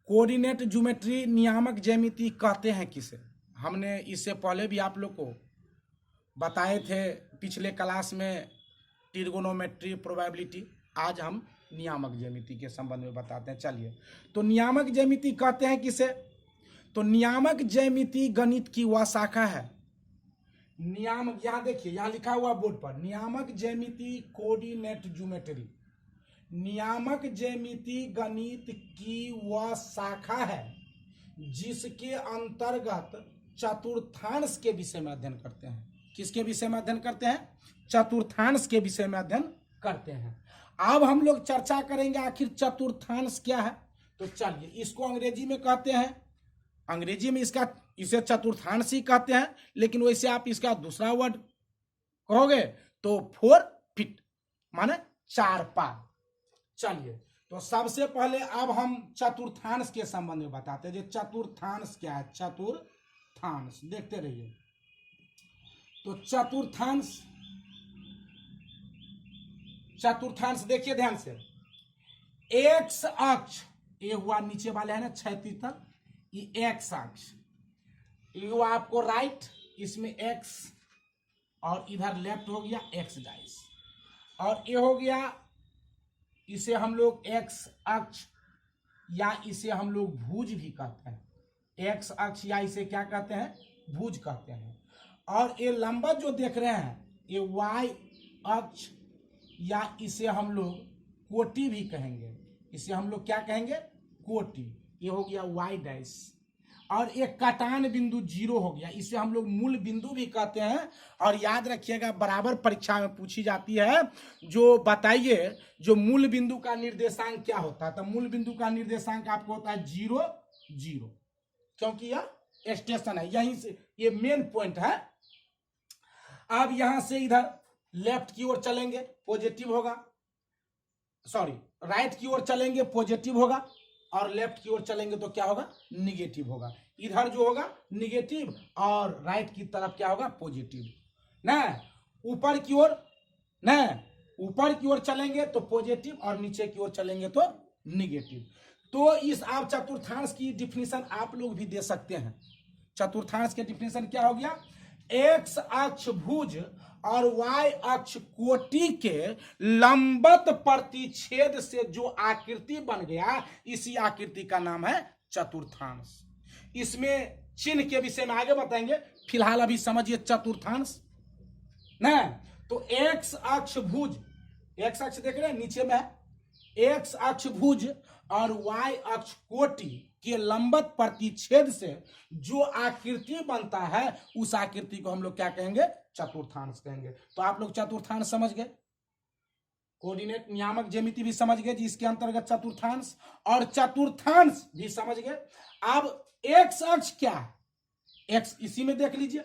Coordinate geometry नियामक ज्यामिति कहते हैं किसे? हमने इससे पहले भी आप लोग को बताए थे पिछले क्लास में ट्रिगोनोमेट्री, प्रोबेबिलिटी। आज हम नियामक ज्यामिति के संबंध में बताते हैं। चलिए, तो नियामक ज्यामिति कहते हैं किसे? तो नियामक ज्यामिति गणित की वह शाखा है। नियामक, यहाँ देखिए, यहाँ लिखा हुआ बोर्ड पर नियामक ज्यामिति कोऑर्डिनेट ज्योमेट्री। नियामक ज्यामिति गणित की वह शाखा है जिसके अंतर्गत चतुर्थांश के विषय में अध्ययन करते हैं। किसके विषय में अध्ययन करते हैं? चतुर्थांश के विषय में अध्ययन करते हैं। अब हम लोग चर्चा करेंगे आखिर चतुर्थांश क्या है। तो चलिए, इसको अंग्रेजी में कहते हैं, अंग्रेजी में इसे चतुर्थांश ही कहते हैं, लेकिन वैसे आप इसका दूसरा वर्ड कहोगे तो 4 फीट माने 4 पाद। चलिए, तो सबसे पहले अब हम चतुर्थांश के संबंध में बताते हैं। चतुर्थांश क्या है? चतुर्थांश देखते रहिए। तो चतुर्थांश देखिए ध्यान से। एक्स अक्ष ये हुआ नीचे वाले है ना, क्षैतिज तल, ये एक्स अक्ष, ये हुआ आपको राइट, इसमें एक्स और इधर लेफ्ट हो गया एक्स डाइस, और ये हो गया, इसे हम लोग एक्स अक्ष या इसे हम लोग भुज भी कहते हैं। एक्स अक्ष या इसे क्या कहते हैं? भुज कहते हैं। और ये लंबा जो देख रहे हैं ये वाई अक्ष या इसे हम लोग कोटि भी कहेंगे। इसे हम लोग क्या कहेंगे? कोटि। ये हो गया वाई डैश। और एक कटान बिंदु 0 हो गया, इसे हम लोग मूल बिंदु भी कहते हैं। और याद रखिएगा, बराबर परीक्षा में पूछी जाती है, जो बताइए जो मूल बिंदु का निर्देशांक क्या होता है? तो मूल बिंदु का निर्देशांक आपको होता है 0 0, क्योंकि यह स्टेशन है, यहीं से ये मेन पॉइंट है। अब यहां से इधर लेफ्ट की ओर चलेंगे पॉजिटिव होगा, सॉरी राइट की ओर चलेंगे पॉजिटिव होगा, और लेफ्ट की ओर चलेंगे तो क्या होगा? निगेटिव होगा। इधर जो होगा निगेटिव और राइट की तरफ क्या होगा? पॉजिटिव ना। ऊपर की ओर ना, ऊपर की ओर चलेंगे तो पॉजिटिव और नीचे की ओर चलेंगे तो निगेटिव। तो इस आप चतुर्थांश की डिफिनीशन आप लोग भी दे सकते हैं। चतुर्थांश के डिफिनीशन क्या हो गया? एक्स अक्ष भुज और वाई अक्ष कोटि के लंबवत प्रतिच्छेद से जो आकृति बन गया, इसी आकृति का नाम है चतुर्थांश। इसमें चिन्ह के विषय में आगे बताएंगे, फिलहाल अभी समझिए चतुर्थांश ना। तो एक्स अक्ष भुज, एक्स अक्ष देख रहे हैं नीचे में है, एक्स अक्ष भुज और वाई अक्ष कोटि के लंबवत प्रतिच्छेद से जो आकृति बनता है, उस आकृति को हम लोग क्या कहेंगे? चतुर्थांश कहेंगे। तो आप लोग चतुर्थांश समझ गए, कोऑर्डिनेट नियामक ज्यामिति भी समझ गए जिसके अंतर्गत चतुर्थांश, और चतुर्थांश भी समझ गए। अब एक्स अक्ष क्या है? एक्स इसी में देख लीजिए,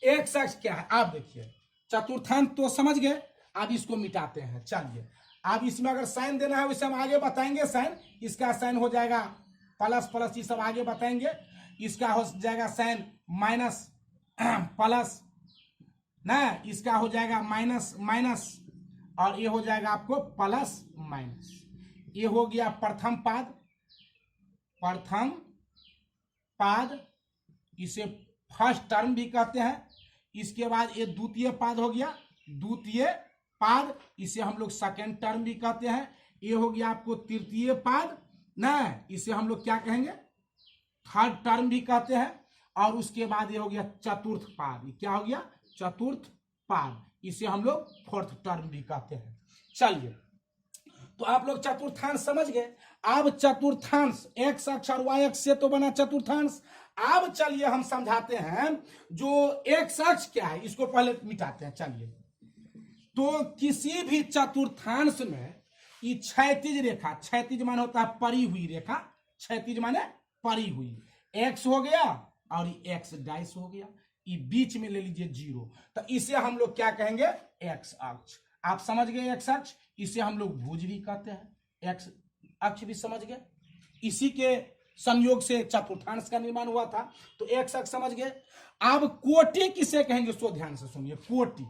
एक्स अक्ष क्या है आप देखिए। चतुर्थांश तो समझ गए, अब इसको मिटाते हैं। चलिए, अब इसमें अगर साइन देना है वैसे हम आगे बताएंगे। साइन, इसका साइन हो जाएगा प्लस प्लस, ये सब आगे बताएंगे। इसका हो जाएगा साइन माइनस प्लस ना, इसका हो जाएगा माइनस माइनस, और ये हो जाएगा आपको प्लस माइनस। ये हो गया प्रथम पाद, प्रथम पाद, इसे फर्स्ट टर्म भी कहते हैं। इसके बाद ये द्वितीय पाद हो गया, द्वितीय पाद, इसे हम लोग सेकेंड टर्म भी कहते हैं। ये हो गया आपको तृतीय पाद ना, इसे हम लोग क्या कहेंगे? थर्ड टर्म भी कहते हैं। और उसके बाद ये हो गया चतुर्थ पाद, क्या हो गया? चतुर्थ पाद, इसे हम लोग फोर्थ टर्म भी कहते हैं। चलिए, तो आप लोग चतुर्थांश समझ गए। अब चतुर्थांश एक्स अक्ष और वाई अक्ष से तो बना चतुर्थांश। अब चलिए हम समझाते हैं जो एक्स अक्ष क्या है, इसको पहले मिटाते हैं। चलिए, तो किसी भी चतुर्थांश में ये क्षैतिज रेखा, क्षैतिज माने होता है परी हुई रेखा, क्षैतिज माने परी हुई, एक्स हो गया और ये एक्स डाइस हो गया, ये बीच में ले लीजिए 0, तो इसे हम लोग क्या कहेंगे? एक्स अक्ष। आप समझ गए एक्स अक्ष, इसे हम लोग भुज भी कहते हैं। एक्स अक्ष भी समझ गए, इसी के संयोग से चतुर्थांश का निर्माण हुआ था। तो एक्स अक्ष समझ गए। अब कोटि किसे कहेंगे? सो ध्यान से सुनिए, कोटि,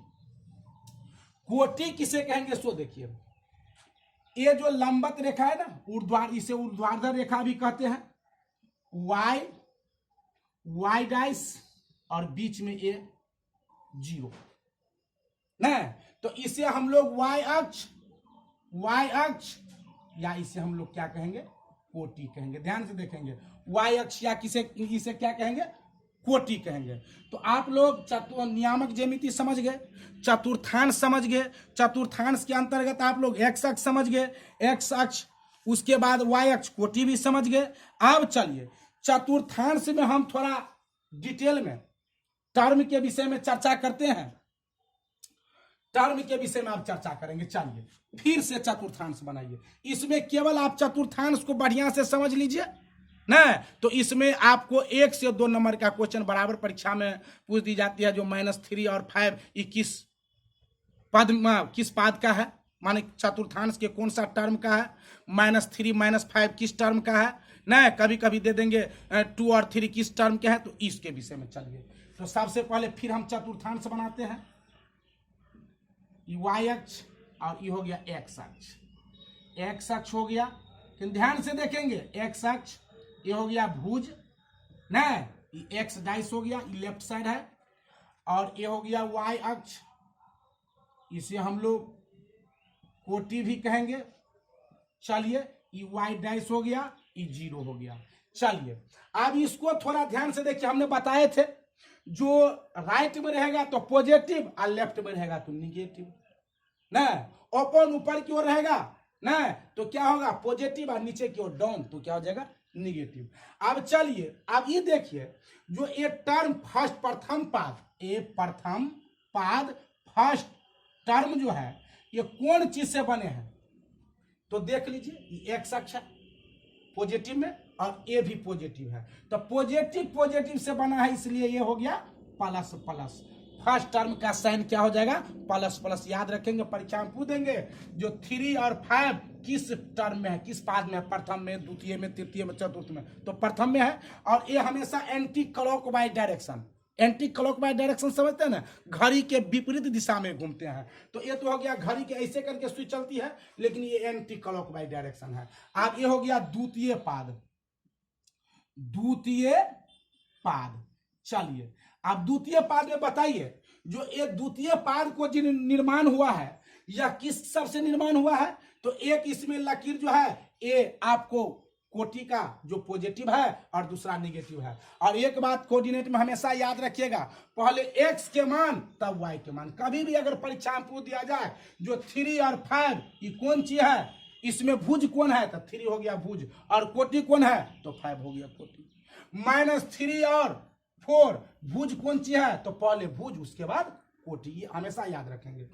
कोटि किसे कहेंगे? सो देखिए, ये जो लंबवत रेखा है ना, ऊर्ध्वाधर, इसे ऊर्ध्वाधर रेखा भी कहते हैं, y डैश और बीच में ये 0 ना, तो इसे हम लोग y अक्ष या इसे हम लोग क्या कहेंगे, कोटि कहेंगे। ध्यान से देखेंगे, y अक्ष या इसे क्या कहेंगे, कोटि कहेंगे। तो आप लोग नियामक ज्यामिति समझ गए, चतुर्थांश समझ गए, चतुर्थांश के अंतर्गत आप लोग x अक्ष समझ गए, x अक्ष, उसके बाद y अक्ष कोटि भी समझ गए। अब चलिए चतुर्थांश में हम थोड़ा डिटेल में टर्म के विषय में चर्चा करते हैं, टर्म के विषय में आप चर्चा करेंगे। चलिए फिर से चतुर्थांश बनाइए, इसमें केवल आप चतुर्थांश को बढ़िया से समझ लीजिए ना, तो इसमें आपको 1 से 2 नंबर का क्वेश्चन बराबर परीक्षा में पूछ दी जाती है, जो -3 और 5 किस पद में, किस पाद का है, माने चतुर्थांश के कौन सा टर्म का है, -3 -5 किस टर्म का है ना, कभी कभी दे देंगे 2 और 3 किस टर्म के हैं, तो इसके विषय में चलिए। तो सबसे पहले फिर हम चतुर्थांश बनाते हैं, y अक्ष और ये हो गया x अक्ष, x अक्ष हो गया, ध्यान से देखेंगे, x अक्ष ये हो गया भुज ना, ये x डाइस हो गया, ये लेफ्ट साइड है, और ये हो गया y अक्ष, इसे हम लोग कोटि भी कहेंगे। चलिए ये y डाइस हो गया, ये 0 हो गया। चलिए अब इसको थोड़ा ध्यान से देखिए, हमने बताए थे जो राइट में रहेगा तो पॉजिटिव और लेफ्ट में रहेगा तो निगेटिव ना, ओपन ऊपर की ओर रहेगा ना तो क्या होगा पॉजिटिव, और नीचे की ओर डाउन तो क्या हो जाएगा निगेटिव। अब चलिए अब ये देखिए, जो ये टर्म फर्स्ट प्रथम पाद, ये प्रथम पाद फर्स्ट टर्म जो है ये कौन चीज से बने हैं, तो देख लीजिए, ये एक्स अक्ष है पॉजिटिव में और ये भी पॉजिटिव है, तो पॉजिटिव से बना है, इसलिए ये हो गया प्लस प्लस। फर्स्ट टर्म का साइन क्या हो जाएगा, प्लस प्लस। याद रखेंगे, परीक्षा में पूछेंगे जो 3 और 5 किस टर्म में है, किस पाद में है, प्रथम में, द्वितीय में, तृतीय में, चतुर्थ में, तो प्रथम में है। और ये हमेशा anti clockwise direction, anti clockwise direction समझते हैं ना, घड़ी के विपरीत दिशा में घूमते हैं, तो ये तो हो गया घड़ी के ऐसे करके स्विच चलती है, लेकिन ये एंटी क्लॉकवाइज डायरेक्शन है। अब ये हो गया द्वितीय पाद, द्वितीय पाद। चलिए अब द्वितीय पाद में बताइए, जो ये द्वितीय पाद को जिन निर्माण हुआ है या किस सब से निर्माण हुआ है, तो एक इसमें लकीर जो है ये आपको कोटि का जो पॉजिटिव है और दूसरा नेगेटिव है। और एक बात कोऑर्डिनेट में हमेशा याद रखिएगा, पहले x के मान तब y के मान। कभी भी अगर परीक्षा में पूछ दिया जाए जो 3 और 5 ये कौन चीज है, इसमें भुज कौन है, तो 3 हो गया भुज, और कोटि कौन है तो 5 हो गया कोटि। -3 और 4 भुज कौन चीज है, तो पहले भुज उसके बाद कोटि, ये हमेशा याद रखेंगे।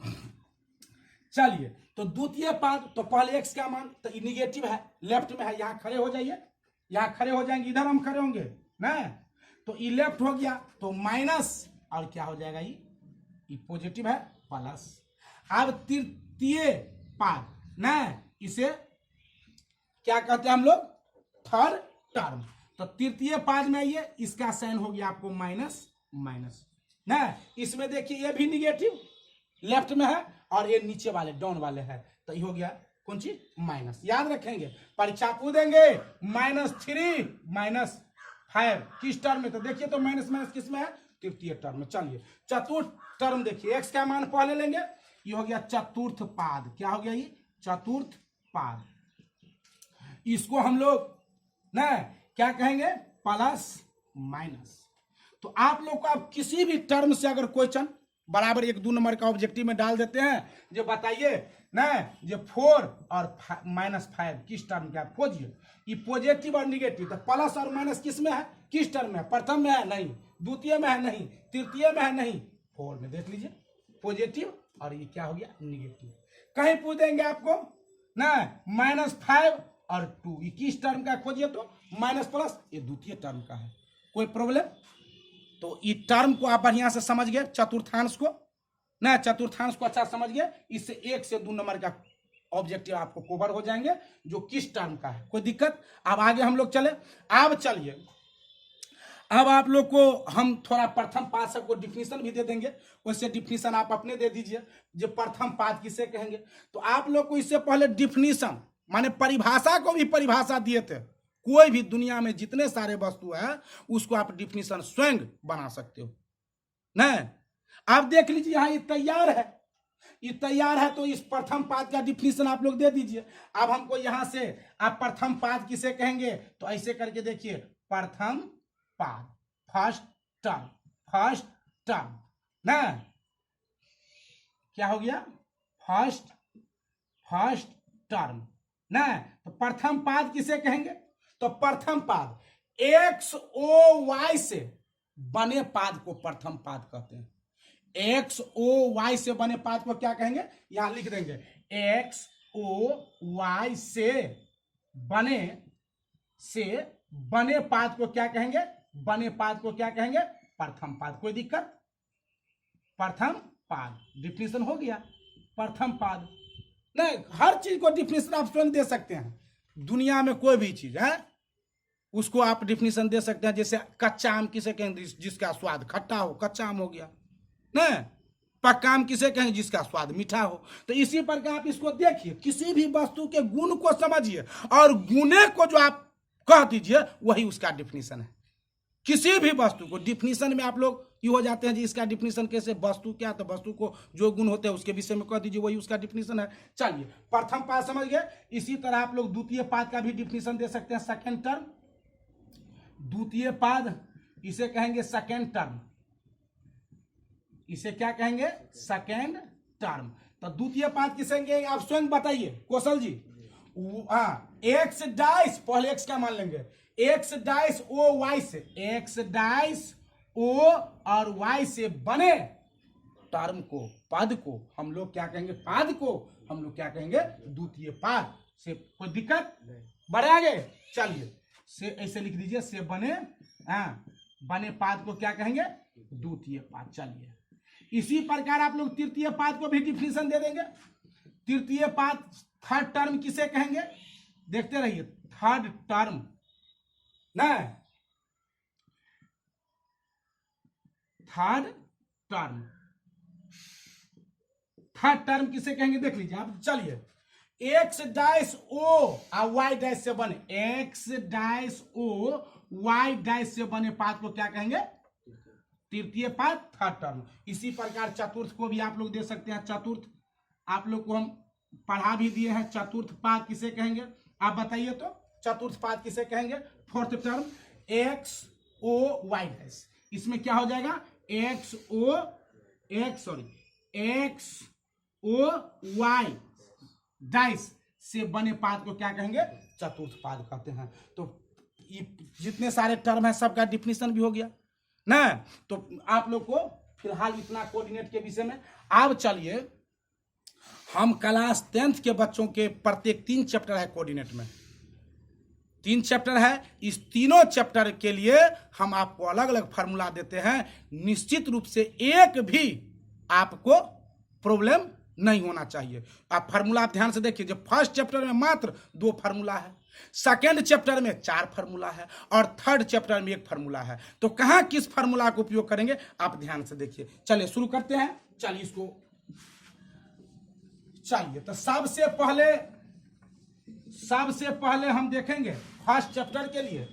चलिए तो द्वितीय पाद, तो पहले x का मान तो निगेटिव है, लेफ्ट में है, यहां खड़े हो जाइए, यहां खड़े हो जाएंगे, इधर हम खड़े होंगे ना, तो ये लेफ्ट हो गया, तो माइनस और क्या हो जाएगा, ये पॉजिटिव है प्लस। अब तृतीय पाद ना, इसे क्या कहते हैं हम लोग, थर्ड टर्म। तो तृतीय पाद में आइए, इसका साइन हो गया आपको माइनस माइनस ना, इसमें देखिए ये भी निगेटिव लेफ्ट में है और ये नीचे वाले डाउन वाले है, तो ये हो गया कौन चीज, माइनस। याद रखेंगे, परीक्षा पूछेंगे -3 -5 किस टर्म में, तो देखिए तो माइनस माइनस किस में है, तृतीय टर्म में। चलिए चतुर्थ टर्म देखिए, एक्स का मान पहले लेंगे, ये हो गया चतुर्थ पाद। क्या हो गया ये, चतुर्थ पाद। इसको हम लोग ना क्या कहेंगे, प्लस माइनस। तो आप लोग को आप किसी भी टर्म से अगर क्वेश्चन बराबर 1-2 नंबर का ऑब्जेक्टिव में डाल देते हैं, जो बताइए ना, जो 4 और -5 किस टर्म का, खोजिए। ये पॉजिटिव और निगेटिव, तो प्लस और माइनस किस में है, किस टर्म में, प्रथम में है नहीं, द्वितीय में है नहीं, तृतीय में है नहीं, 4 में। देख लीजिए पॉजिटिव और ये क्या हो गया निगेटिव। कहीं पूछ देंगे आपको ना -5 और 2 ये किस टर्म का, खोजिए तो माइनस प्लस ये द्वितीय टर्म का है, कोई प्रॉब्लम। तो ये टर्म को आप बढ़िया से समझ गए, चतुर्थांश को ना, चतुर्थांश को अच्छा समझ गए, इससे 1 से 2 नंबर का ऑब्जेक्टिव आपको कवर हो जाएंगे, जो किस टर्म का है, कोई दिक्कत। अब आगे हम लोग चले, अब चलिए अब आप लोग को हम थोड़ा प्रथम पाद सबको डिफिनीशन भी दे देंगे, वैसे डिफिनीशन आप अपने दे दीजिए जो प्रथम पाद किसे कहेंगे। तो आप लोग को इससे पहले डिफिनीशन माने परिभाषा को भी परिभाषा दिए थे। कोई भी दुनिया में जितने सारे वस्तु है उसको आप डिफिनीशन स्वयं बना सकते हो नहीं। आप देख लीजिए यहाँ ये तैयार है, ये तैयार है, तो इस प्रथम पाद का डिफिनीशन आप लोग दे दीजिए। अब हमको यहां से आप प्रथम पाद किसे कहेंगे तो ऐसे करके देखिए, प्रथम पाद फर्स्ट टर्म, फर्स्ट टर्म ना, क्या हो गया फर्स्ट टर्म ना। तो प्रथम पाद किसे कहेंगे तो प्रथम पाद एक्स ओ वाई से बने पाद को प्रथम पाद कहते हैं। एक्स ओ वाई से बने पाद को क्या कहेंगे, यहां लिख देंगे एक्स ओ वाई से बने पाद को क्या कहेंगे, बने पाद को क्या कहेंगे प्रथम पाद। कोई दिक्कत, प्रथम पाद डिफिनीशन हो गया प्रथम पाद। नहीं, हर चीज को डिफिनीशन आप स्वयं दे सकते हैं, दुनिया में कोई भी चीज है उसको आप डिफिनीशन दे सकते हैं। जैसे कच्चा आम किसे कहेंगे जिसका स्वाद खट्टा हो, कच्चा आम हो गया नहीं। पक्का आम किसे कहेंगे जिसका स्वाद मीठा हो। तो इसी प्रकार आप इसको देखिए, किसी भी वस्तु के गुण को समझिए और गुणे को जो आप कह दीजिए वही उसका डिफिनीशन है। किसी भी वस्तु को डिफिनीशन में आप लोग ये हो जाते हैं जी इसका डिफिनीशन कैसे, वस्तु क्या, तो वस्तु को जो गुण होते हैं उसके विषय में कह दीजिए वही उसका डिफिनीशन है। चलिए प्रथम पाद समझ गए। इसी तरह आप लोग द्वितीय पाद का भी डिफिनीशन दे सकते हैं, सेकेंड टर्म। द्वितीय पाद इसे कहेंगे सेकेंड टर्म, इसे क्या कहेंगे सेकेंड टर्म। तो द्वितीय पाद किसे कहेंगे आप स्वयं बताइए कौशल जी। एक्स डाइस, पहले एक्स का मान लेंगे, एक्स डाइस ओ वाई से, एक्स डाइस ओ और वाई से बने टर्म को, पद को हम लोग क्या कहेंगे, पाद को हम लोग क्या कहेंगे द्वितीय पाद। से कोई दिक्कत बढ़े आगे, चलिए से ऐसे लिख दीजिए, से बने बने पाद को क्या कहेंगे द्वितीय पाद। चलिए इसी प्रकार आप लोग तृतीय पाद को भी डिफिनीशन दे देंगे। तृतीय पाद थर्ड टर्म किसे कहेंगे, देखते रहिए, थर्ड टर्म ना, थर्ड टर्म किसे कहेंगे देख लीजिए आप। चलिए एक्स डाइस ओ और वाई डाइस से बने, X dash O Y dash से बने पाद को क्या कहेंगे तृतीय पाद, थर्ड टर्म। इसी प्रकार चतुर्थ को भी आप लोग दे सकते हैं। चतुर्थ आप लोग को हम पढ़ा भी दिए हैं, चतुर्थ पाद किसे कहेंगे आप बताइए तो, चतुर्थ पाद किसे कहेंगे। Fourth term X O Y dash, इसमें क्या हो जाएगा एक्स ओ वाई डाइस से बने पाद को क्या कहेंगे चतुर्थ पाद कहते हैं। तो ये जितने सारे टर्म है सबका डिफिनीशन भी हो गया ना। तो आप लोग को फिलहाल इतना कोऑर्डिनेट के विषय में। अब चलिए हम क्लास 10th के बच्चों के प्रत्येक 3 चैप्टर है कोऑर्डिनेट में, 3 चैप्टर है, इस तीनों चैप्टर के लिए हम आपको अलग अलग फार्मूला देते हैं। निश्चित रूप से एक भी आपको प्रॉब्लम नहीं होना चाहिए। आप फार्मूला ध्यान से देखिए, जो फर्स्ट चैप्टर में मात्र 2 फार्मूला है, सेकेंड चैप्टर में 4 फार्मूला है और थर्ड चैप्टर में 1 फार्मूला है। तो कहां किस फार्मूला का उपयोग करेंगे आप ध्यान से देखिए। चलिए शुरू करते हैं। चलिए इसको, चलिए तो सबसे पहले हम देखेंगे फर्स्ट चैप्टर के लिए,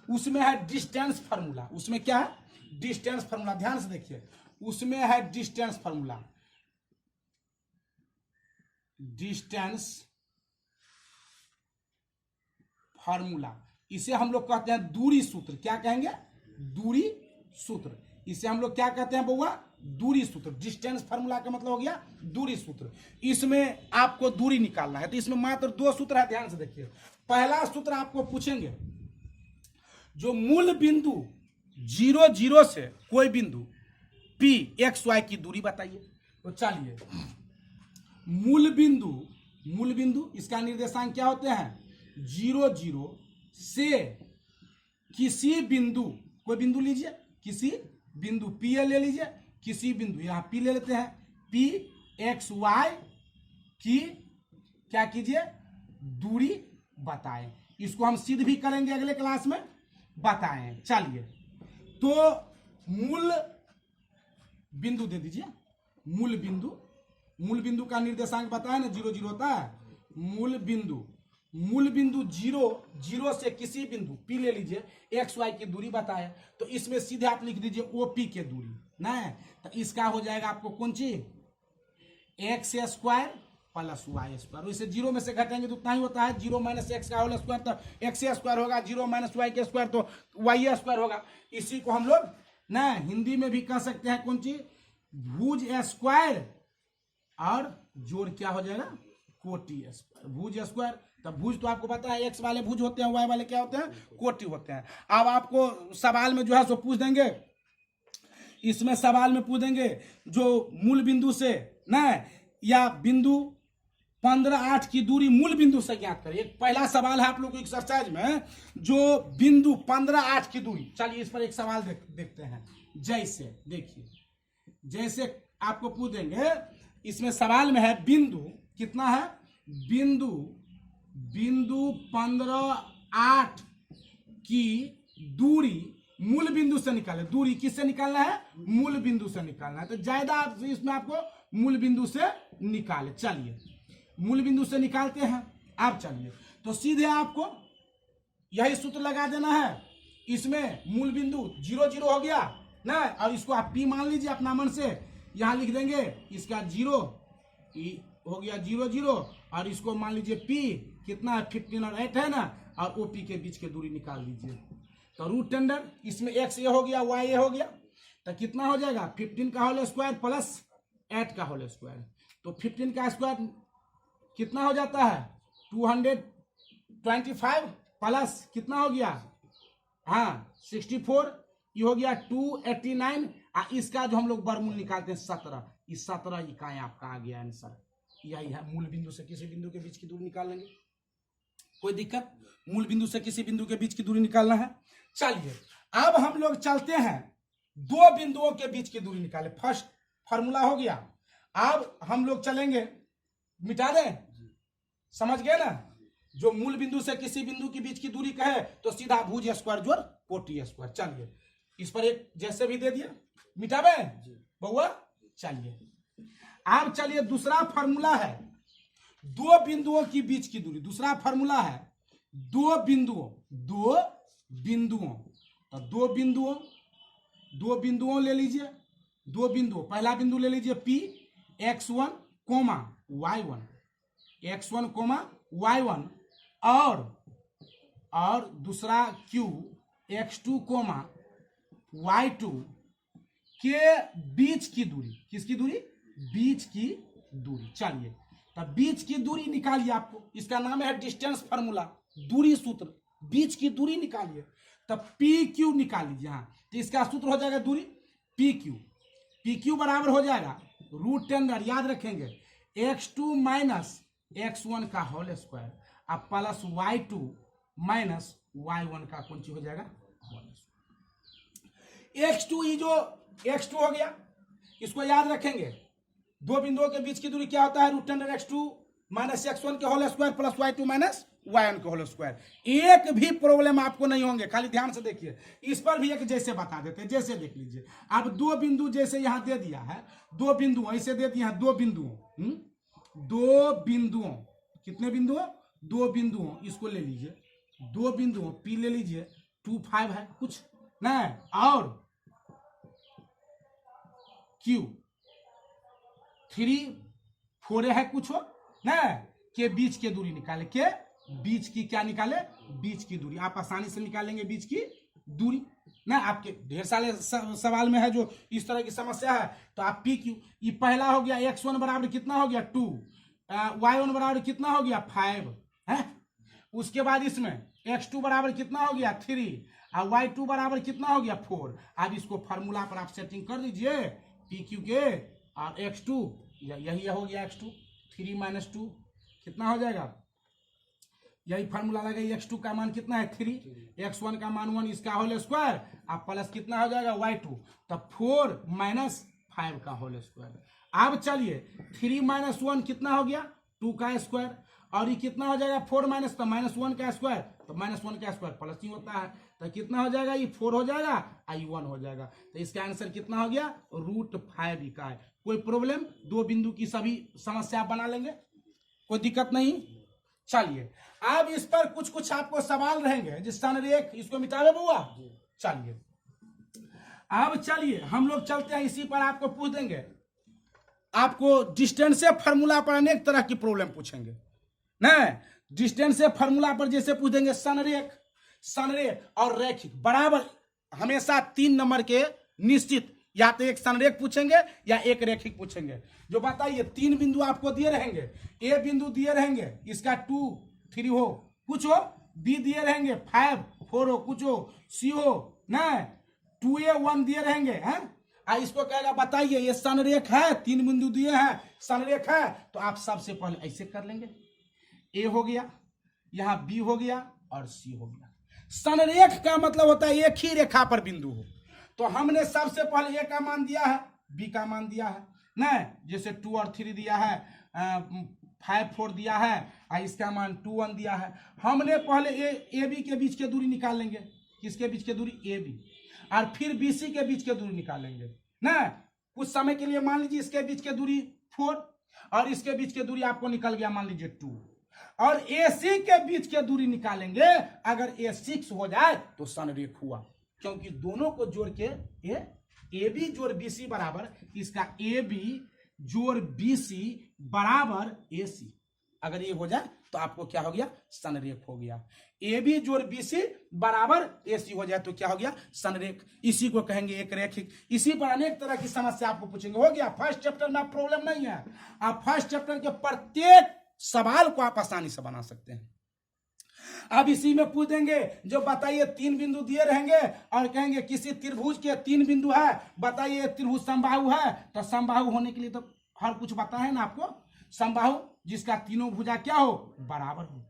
उसमें है डिस्टेंस फार्मूला। उसमें क्या है डिस्टेंस फार्मूला, ध्यान से देखिए, उसमें है डिस्टेंस फार्मूला, डिस्टेंस फार्मूला। इसे हम लोग कहते हैं दूरी सूत्र। क्या कहेंगे दूरी सूत्र। इसे हम लोग क्या कहते हैं बउआ दूरी सूत्र। डिस्टेंस फार्मूला का मतलब हो गया दूरी सूत्र। इसमें आपको दूरी निकालना है, तो इसमें मात्र 2 सूत्र है, ध्यान से देखिए। पहला सूत्र आपको पूछेंगे जो मूल बिंदु 0 0 से कोई बिंदु P x y की दूरी बताइए। तो चलिए मूल बिंदु इसका निर्देशांक क्या होते हैं 0 0 से किसी बिंदु, कोई बिंदु लीजिए, किसी बिंदु P ले लीजिए, किसी बिंदु यहां P ले लेते हैं, P x y की क्या कीजिए दूरी बताएं। इसको हम सिद्ध भी करेंगे अगले क्लास में, बताएं। चलिए तो मूल बिंदु दे दीजिए, मूल बिंदु का निर्देशांक बताया ना 0 0 होता है। मूल बिंदु 0 से किसी बिंदु P ले लीजिए, एक्स वाई की दूरी बताया, तो इसमें सीधे आप लिख दीजिए OP के दूरी ना, तो इसका हो जाएगा आपको कौन चीज X square plus Y square. इसे 0 में से घटाएंगे तो उतना ही होता है, 0 माइनस एक्स का होल स्क्वायर तो एक्स स्क्वायर होगा, 0 माइनस वाई के स्क्वायर तो वाई स्क्वायर होगा। इसी को हम लोग ना हिंदी में भी कह सकते हैं कौन चीज भुज स्क्वायर और जोड़ क्या हो जाएगा कोटि स्क्वायर। भुज स्क्वायर, तब भुज तो आपको पता है एक्स वाले भुज होते हैं, वाई वाले क्या होते हैं कोटि होते हैं। अब आपको सवाल में जो है सो पूछ देंगे, इसमें सवाल में पूछ देंगे जो मूल बिंदु से ना या बिंदु 15 8 की दूरी मूल बिंदु से ज्ञात करें। एक पहला सवाल है आप लोग को एक्सरसाइज में, जो बिंदु 15 8 की दूरी। चलिए इस पर एक सवाल देखते हैं। जैसे देखिए, जैसे आपको पूछ देंगे, इसमें सवाल में है बिंदु कितना है, बिंदु 15 8 की दूरी मूल बिंदु से निकाले। दूरी किससे निकालना है, मूल बिंदु से निकालना है, तो ज्यादा इसमें आपको मूल बिंदु से निकाले। चलिए मूल बिंदु से निकालते हैं। आप चलिए तो सीधे आपको यही सूत्र लगा देना है। इसमें मूल बिंदु 0 0 हो गया ना, और इसको आप P मान लीजिए अपना मन से, यहां लिख देंगे इसका 0 हो गया 0 0, और इसको मान लीजिए P कितना है 15 और 8 है ना, और OP के बीच की दूरी निकाल लीजिए। तो रूट टेंडर इसमें x ये हो गया y ये हो गया, तो कितना हो जाएगा 15 का होल स्क्वायर प्लस 8 का होल स्क्वायर। तो 15 का स्क्वायर कितना हो जाता है 225 प्लस कितना हो गया, हाँ 64, ये हो गया 289, और इसका जो हम लोग वर्गमूल निकालते हैं 17, इस 17 इकाई आपका आ गया आंसर। यही है, मूल बिंदु से किसी बिंदु के बीच की दूरी निकाल लेंगे, कोई दिक्कत, मूल बिंदु से किसी बिंदु के बीच की दूरी निकालना है। चलिए अब हम लोग चलते हैं दो बिंदुओं के बीच की दूरी निकाले। फर्स्ट फार्मूला हो गया, अब हम लोग चलेंगे, मिटा दें, समझ गए ना, जो मूल बिंदु से किसी बिंदु के बीच की दूरी कहे तो सीधा भुज स्क्वायर जोड़ कोटि स्क्वायर। चलिए इस पर एक जैसे भी दे दिया, मिटावे बउआ। चलिए अब चलिए दूसरा फार्मूला है दो बिंदुओं के बीच की दूरी। दूसरा फार्मूला है दो बिंदुओं तो दो बिंदुओं ले लीजिए, दो बिंदु, पहला बिंदु ले लीजिए P x1, y1, x1, y1, और दूसरा Q x2, y2 के बीच की दूरी। किसकी दूरी, बीच की दूरी। चलिए तब बीच की दूरी निकालिए, आपको इसका नाम है डिस्टेंस फार्मूला, दूरी सूत्र, बीच की दूरी निकालिए। तब PQ निकाल लीजिए, हाँ तो इसका सूत्र हो जाएगा दूरी PQ बराबर हो जाएगा रूट टेंडर, याद रखेंगे x2 माइनस x1 का होल स्क्वायर अब प्लस y2 माइनस y1 का कौन चीज हो जाएगा होल स्क्वायर। x2 ये जो x2 हो गया, इसको याद रखेंगे, दो बिंदुओं के बीच की दूरी क्या होता है root tender x2 minus x1 के whole square plus y2 minus y1 के होल स्क्वायर। एक भी प्रॉब्लम आपको नहीं होंगे, खाली ध्यान से देखिए। इस पर भी एक जैसे बता देते हैं, जैसे देख लीजिए। अब दो बिंदु जैसे यहां दे दिया है, दो बिंदु ऐसे दे दिया है, दो बिंदुओं कितने बिंदुओं, दो बिंदुओं, इसको ले लीजिए, दो बिंदुओं P ले लीजिए, 2 5 है कुछ ना, और Q 3 4 है कुछ हो ना, के बीच की दूरी निकाले, के बीच की क्या निकाले, बीच की दूरी। आप आसानी से निकालेंगे बीच की दूरी ना, आपके ढेर सारे सवाल में है जो इस तरह की समस्या है। तो आप PQ, ये पहला हो गया x1 बराबर कितना हो गया 2, y1 बराबर कितना हो गया 5 है। उसके बाद इसमें x2 बराबर कितना हो गया 3, और y2 बराबर कितना हो गया 4। अब इसको फार्मूला पर आप सेटिंग कर दीजिए PQ के, और x2 यही हो गया x2, 3 माइनस 2 कितना हो जाएगा, यही फार्मूला लगा, x2 का मान कितना है 3, x1 का मान 1, इसका होल स्क्वायर, अब प्लस कितना हो जाएगा y2, तब 4 माइनस 5 का होल स्क्वायर। अब चलिए 3 माइनस 1 कितना हो गया 2 का स्क्वायर, और ये कितना हो जाएगा 4 माइनस, तो -1 का स्क्वायर, तो -1 का स्क्वायर प्लस ही होता है, तो कितना हो जाएगा, ये 4 हो जाएगा, आई 1 हो जाएगा। तो इसका आंसर कितना हो गया, √5 इकाई। कोई प्रॉब्लम, 2 बिंदु की सभी समस्या बना लेंगे, कोई दिक्कत नहीं। चलिए अब इस पर कुछ कुछ आपको सवाल रहेंगे, जिस संरेख इसको मिटावे बुआ। चलिए अब चलिए हम लोग चलते हैं, इसी पर आपको पूछ देंगे, आपको डिस्टेंस से फार्मूला पर अनेक तरह की प्रॉब्लम पूछेंगे ना। डिस्टेंस से फार्मूला पर जैसे पूछ देंगे संरेख और रैखिक बराबर, हमेशा 3 नंबर के निश्चित, या तो एक संरेख पूछेंगे या एक रैखिक पूछेंगे। जो बताइए 3 बिंदु आपको दिए रहेंगे, ए बिंदु दिए रहेंगे, इसका 2 3 हो कुछ हो, बी दिए रहेंगे 5 4 हो कुछ हो, सी हो ना 2a 1 दिए रहेंगे हैं। इसको कहेगा बताइए ये संरेख है, 3 बिंदु दिए हैं, संरेख है, तो आप सबसे पहले ऐसे कर लेंगे, ए हो गया, यहां बी हो गया और सी हो गया। संरेख का मतलब होता है एक ही रेखा पर बिंदु हो, तो हमने सबसे पहले ए का मान दिया है, बी का मान दिया है ना, जैसे 2 और 3 दिया है, 5 4 दिया है, इसका मान 2 1 दिया है। हमने पहले ए बी के बीच के दूरी निकाल लेंगे, किसके बीच के दूरी, ए बी, और फिर बीसी के बीच के दूरी निकालेंगे ना। कुछ समय के लिए मान लीजिए इसके बीच के दूरी 4 और इसके बीच के दूरी आपको निकल गया मान लीजिए 2, और AC के बीच के दूरी निकालेंगे। अगर ए 6 हो जाए तो संरेख हुआ, क्योंकि दोनों को जोड़ के ए बी जोड़ BC बराबर, इसका AB जोड़ BC बराबर AC। अगर ये हो जाए तो आपको क्या हो गया, संरेख हो गया। AB जोड़ BC बराबर AC हो जाए तो क्या हो गया, संरेख। इसी को कहेंगे एक रैखिक। इसी पर अनेक तरह की समस्या आपको पूछेंगे, हो गया। फर्स्ट चैप्टर में प्रॉब्लम नहीं है, आप फर्स्ट चैप्टर के प्रत्येक सवाल को आप आसानी से बना सकते हैं। अब इसी में पूछ देंगे, जो बताइए 3 बिंदु दिए रहेंगे और कहेंगे किसी त्रिभुज के 3 बिंदु है, बताइए त्रिभुज समबाहु है, तो समबाहु होने के लिए तो हर कुछ बताए ना आपको, समबाहु जिसका तीनों भुजा क्या हो, बराबर हो।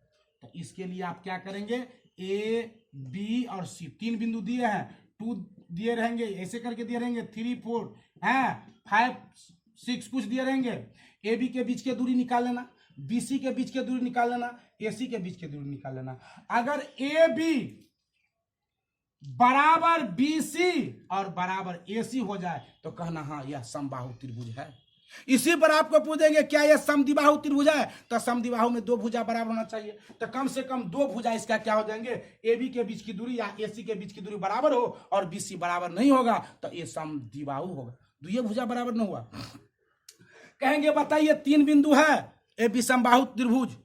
तो इसके लिए आप क्या करेंगे, ए बी और सी 3 बिंदु दिए हैं, 2 दिए रहेंगे, ऐसे करके दिए रहेंगे, 3 4 हैं, 5 6 कुछ दिए रहेंगे। ए बी के बीच के दूरी निकाल लेना, BC के बीच के दूरी निकाल लेना, AC के बीच के दूरी निकाल लेना। अगर AB बराबर BC और बराबर AC हो जाए तो कहना हाँ यह समबाहु त्रिभुज है। इसी पर आपको पूछेंगे क्या यह समद्विबाहु त्रिभुज है, तो समद्विबाहु में 2 भुजा बराबर होना चाहिए, तो कम से कम 2 भुजा इसका क्या हो जाएंगे, AB के बीच की दूरी या AC के बीच की दूरी बराबर हो और BC बराबर नहीं होगा तो ये समद्विबाहु होगा। 2 भुजा बराबर नहीं हुआ। कहेंगे बताइए 3 बिंदु है, ए विषमबाहु त्रिभुज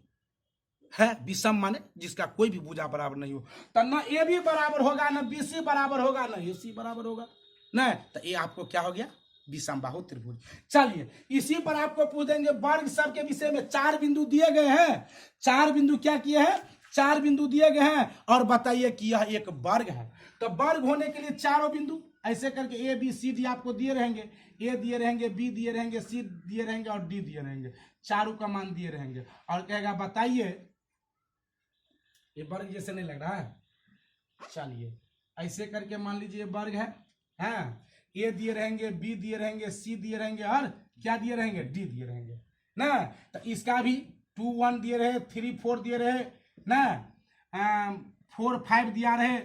है, विषम माने जिसका कोई भी भुजा बराबर नहीं हो, तो न ए बी बराबर होगा, न BC बराबर होगा, न AC बराबर होगा, नहीं तो ये आपको क्या हो गया, विषमबाहु त्रिभुज। चलिए इसी पर आपको पूछ देंगे वर्ग सब के विषय में। 4 बिंदु दिए गए हैं, 4 बिंदु क्या किए हैं, 4 बिंदु दिए गए हैं और बताइए कि यह एक वर्ग है। तो वर्ग होने के लिए चारों बिंदु ऐसे करके A B C D आपको दिए रहेंगे, A दिए रहेंगे, B दिए रहेंगे, C दिए रहेंगे और D दिए रहेंगे, चारों का मान दिए रहेंगे और कहेगा बताइए, ये वर्ग जैसे नहीं लग रहा है, चलिए ऐसे करके मान लीजिए वर्ग है, A दिए रहेंगे, B दिए रहेंगे, C दिए रहेंगे और क्या दिए रहेंगे, D दिए रहेंगे ना। तो इसका भी 2 1 दिए रहे, 3 4 दिए रहे ना, 4 5 दिया रहे,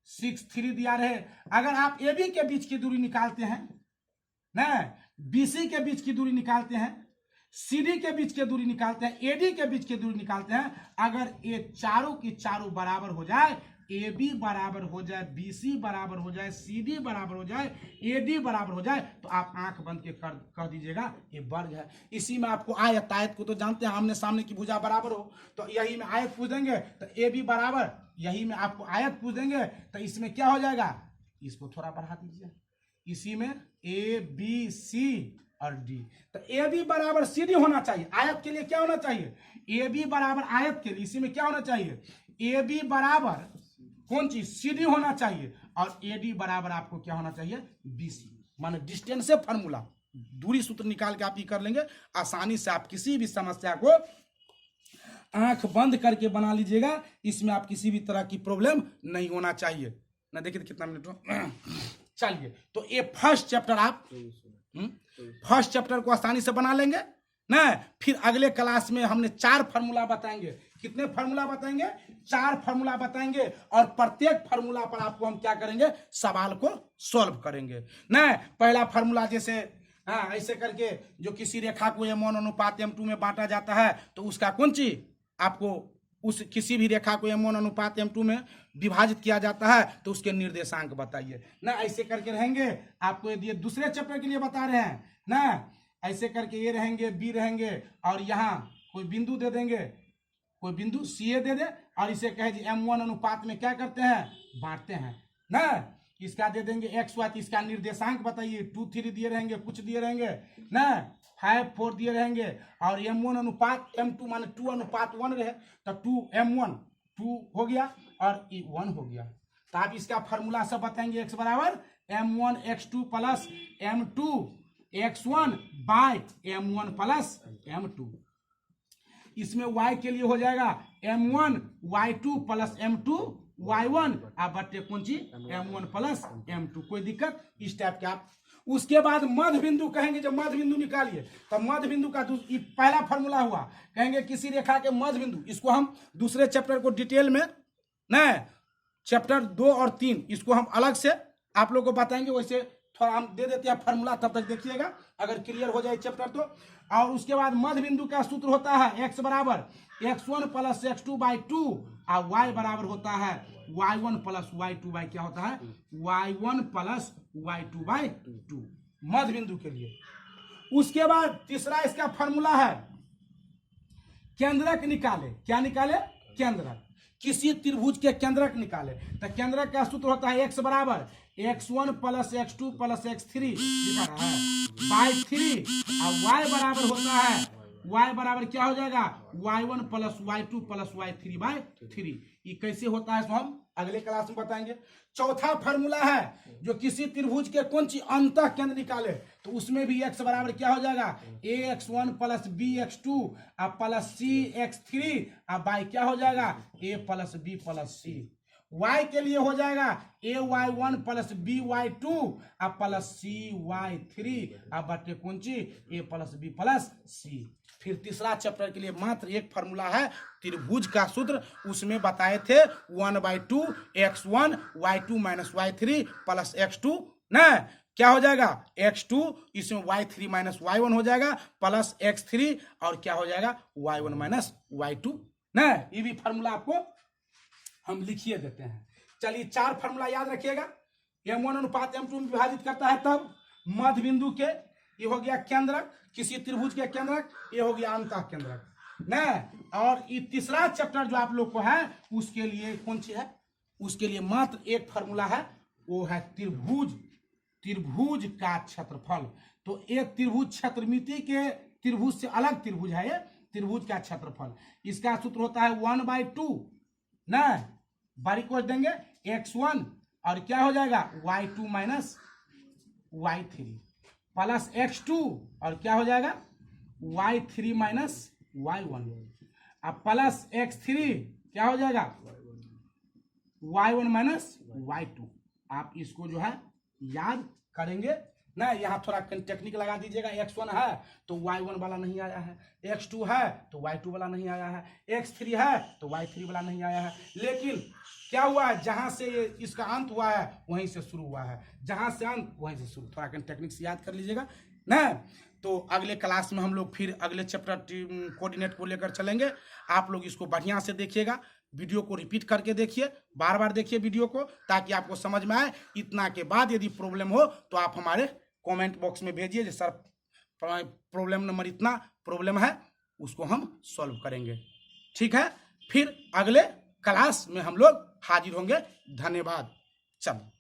6 3 दिया रहे। अगर आप AB के बीच की दूरी निकालते हैं ना, BC के बीच की दूरी निकालते हैं, CD के बीच की दूरी निकालते हैं, AD के बीच की दूरी निकालते हैं, अगर ये चारों की चारों बराबर हो जाए, AB बराबर हो जाए, BC बराबर हो जाए, CD बराबर हो जाए, AD बराबर हो जाए, तो आप आंख बंद के कर दीजिएगा ये वर्ग है। इसी में आपको आयत, आयत को तो जानते हैं, आमने सामने की भुजा बराबर हो, तो यही में आयत पूछ देंगे तो AB बराबर, यही में आपको आयत पूछ देंगे तो इसमें क्या हो जाएगा, इसको थोड़ा बढ़ा दीजिए, इसी में ABC और D, तो AB बराबर CD होना चाहिए। आयत के लिए क्या होना चाहिए, AB बराबर, आयत के लिए इसी में क्या होना चाहिए, AB बराबर कौन चीज, CD होना चाहिए और AD बराबर आपको क्या होना चाहिए, BC। माने डिस्टेंस से फार्मूला, दूरी सूत्र निकाल के आप ये कर लेंगे, आसानी से आप किसी भी समस्या को आंख बंद करके बना लीजिएगा। इसमें आप किसी भी तरह की प्रॉब्लम नहीं होना चाहिए ना। देखिए कितना मिनट हो, चलिए तो ये फर्स्ट चैप्टर आप फर्स्ट चैप्टर को आसानी से बना लेंगे। ना। फिर अगले क्लास में हमने 4 फार्मूला बताएंगे। कितने फार्मूला बताएंगे? 4 फार्मूला बताएंगे, और प्रत्येक फार्मूला पर आपको हम क्या करेंगे? सवाल को सॉल्व करेंगे ना। पहला फार्मूला जैसे ऐसे करके जो किसी रेखा को m1 अनुपात m2 में बांटा जाता है, तो उसका कौन चीज आपको, उस किसी भी रेखा को m1 अनुपात m2 में विभाजित किया जाता है तो उसके निर्देशांक बताइए ना। ऐसे करके रहेंगे। आपको ये दूसरे चैप्टर के लिए बता रहे हैं ना। ऐसे करके ये रहेंगे, बी रहेंगे, और यहाँ कोई बिंदु दे देंगे, कोई बिंदु सी दे दे, और इसे कहे जी m1 अनुपात में क्या करते हैं? बांटते हैं ना। इसका दे देंगे x y, इसका निर्देशांक बताइए। 2 3 दिए रहेंगे, कुछ दिए रहेंगे ना, 5 4 दिए रहेंगे, और m1 अनुपात m2 माने 2 अनुपात 1 रहे, तो 2 m1 2 हो गया और e 1 हो गया। तो आप इसका फार्मूला सब बताएंगे। x बराबर m1 x2 plus m2 x1 bye m1 plus m2। इसमें y के लिए हो जाएगा m1 y2 plus m2 y1 आप बटे कौन सी m1 प्लस m2। कोई दिक्कत? इस टाइप के आप उसके बाद मध्य बिंदु कहेंगे। जब मध्य बिंदु निकालिए तो मध्य बिंदु का पहला फार्मूला हुआ, कहेंगे किसी रेखा के मध्य बिंदु। इसको हम दूसरे चैप्टर को डिटेल में ना, चैप्टर 2 और 3 इसको हम अलग से आप लोग को बताएंगे। वैसे थोड़ा हम दे देते हैं फार्मूला, तब तक देखिएगा अगर क्लियर हो जाए चैप्टर तो। और उसके बाद मध्य बिंदु का सूत्र होता है x बराबर x1 प्लस x2 बाई 2, और y बराबर होता है y1 प्लस y2 बाई क्या होता है? y1 प्लस y2 बाई 2 मध्य बिंदु के लिए। उसके बाद तीसरा इसका फार्मूला है केंद्रक निकाले। क्या निकाले? केंद्रक। किसी त्रिभुज के केंद्रक निकाले तो केंद्रक का सूत्र होता है x बराबर x1 plus x2 plus x3 लिखा रहा है बाई 3, और y बराबर होता है, y बराबर क्या हो जाएगा? y1 plus y2 plus y3 by 3। ये कैसे होता है तो हम अगले क्लास में बताएंगे। चौथा फार्मूला है जो किसी त्रिभुज के कौन सी अंतः केंद्र निकाले, तो उसमें भी x बराबर क्या हो जाएगा? ax1 plus bx2 plus cx3 by क्या हो जाएगा? a plus b plus c। y के लिए हो जाएगा ay1 plus by2 plus cy3 बटे कौन सी a plus b plus c। फिर तीसरा चैप्टर के लिए मात्र एक फार्मूला है त्रिभुज का सूत्र, उसमें बताए थे 1/2 x1 y2 minus y3 plus x2 ना। क्या हो जाएगा? x2 इसमें y3 माइनस y1 हो जाएगा प्लस x3, और क्या हो जाएगा? y1 माइनस y2 ना। ये भी फार्मूला आपको हम लिखिए देते हैं। चलिए 4 फार्मूला याद रखिएगा। m1 अनुपात m2 में विभाजित करता है तब मध्य बिंदु के, ये हो गया केंद्रक, किसी त्रिभुज के केंद्रक, ये हो गया अंतः केंद्रक ना। और ये तीसरा चैप्टर जो आप लोग को है उसके लिए कौन सी है? उसके लिए मात्र एक फार्मूला है, वो है त्रिभुज का क्षेत्रफल। तो एक त्रिभुज क्षेत्रमिति के त्रिभुज से अलग त्रिभुज है ये त्रिभुज का क्षेत्रफल। इसका सूत्र होता है 1/2 ना, बारीक कोश देंगे x1 और क्या हो जाएगा? y2 minus y3 plus x2 और क्या हो जाएगा? y3 माइनस y1 अब प्लस x3 क्या हो जाएगा? y1 minus y2। आप इसको जो है याद करेंगे ना। यहाँ थोड़ा टेक्निक लगा दीजिएगा। x1 है तो y1 वाला नहीं आया है, x2 है तो y2 वाला नहीं आया है, x3 है तो y3 वाला नहीं आया है। लेकिन क्या हुआ है? जहां से इसका अंत हुआ है वहीं से शुरू हुआ है, जहां से अंत वहीं से शुरू। थोड़ा टेक्निक से याद कर लीजिएगा ना। तो अगले क्लास में हम लोग फिर अगले चैप्टर कोऑर्डिनेट को लेकर चलेंगे। आप लोग इसको बढ़िया से देखिएगा, वीडियो को रिपीट करके देखिए, बार बार देखिए वीडियो को, ताकि आपको समझ में आए। इतना के बाद यदि प्रॉब्लम हो तो आप हमारे कमेंट बॉक्स में भेजिए, सर प्रॉब्लम नंबर इतना प्रॉब्लम है, उसको हम सॉल्व करेंगे। ठीक है, फिर अगले क्लास में हम लोग हाजिर होंगे। धन्यवाद। चलो।